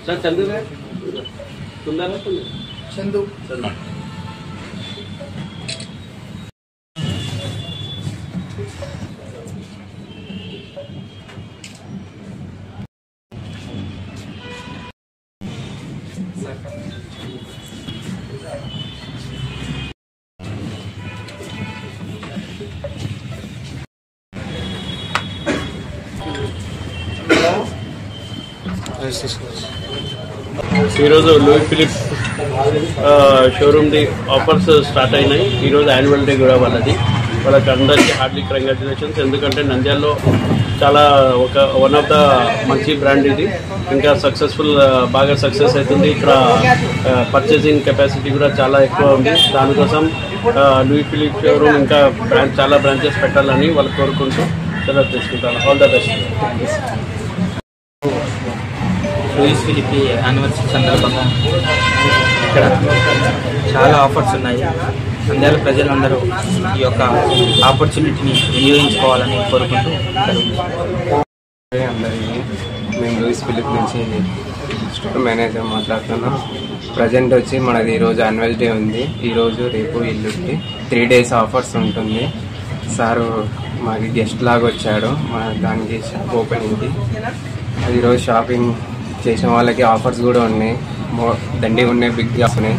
sir Chandu है सुंदर है Chandu Louis Philips showroom the offers start అయినాయి ఈ రోజు యాన్యువల్ డే కూడా వాళ్ళది వాళ్ళకి అందరికీ హార్ట్లీ కంగ్రాచులేషన్స్ ఎందుకంటే నంద్యాలలో చాలా వన్ ఆఫ్ ద మంచి బ్రాండ్ ఇది ఇంకా సక్సెస్ఫుల్ బాగా సక్సెస్ అవుతుంది ఇక్కడ పర్చేసింగ్ కెపాసిటీ కూడా చాలా ఎక్కువ ఉంది దానికోసం లూయి ఫిలిప్స్ షోరూమ్ ఇంకా చాలా బ్రాంచెస్ పెట్టాలని వాళ్ళు కోరుకుంటూ సెలవు తీసుకుంటాను all the best Louis Philippe anniversary సందర్భంగా ఇక్కడ చాలా ఆఫర్స్ ఉన్నాయి నంద్యాల ప్రజలందరూ ఈ యొక్క ఆపర్చునిటీని వినియోగించుకోవాలని కోరుకుంటూ అందరికీ మేము లూయిస్ ఫిలిప్ నుంచి స్టోర్ మేనేజర్ మాట్లాడుతున్నాం ప్రజెంట్ వచ్చి మనది ఈరోజు యాన్యువల్ డే ఉంది ఈరోజు రేపు ఎల్లుండి 3 days ఆఫర్స్ ఉంటుంది సారు మాకు గెస్ట్ లాగా వచ్చాడు మన దానికి షాప్ ఓపెనింగ్కి ఈరోజు షాపింగ్ చేసిన వాళ్ళకి ఆఫర్స్ కూడా ఉన్నాయి దండిగా ఉన్నాయి బిగ్గా ఉన్నాయి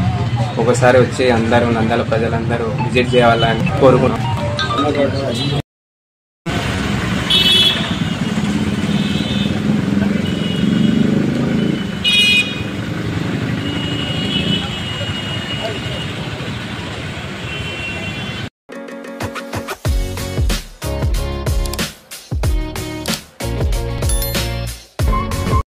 ఒకసారి వచ్చి అందరూ నంద్యాల ప్రజలందరూ విజిట్ చేయాలని కోరుకుంటున్నాం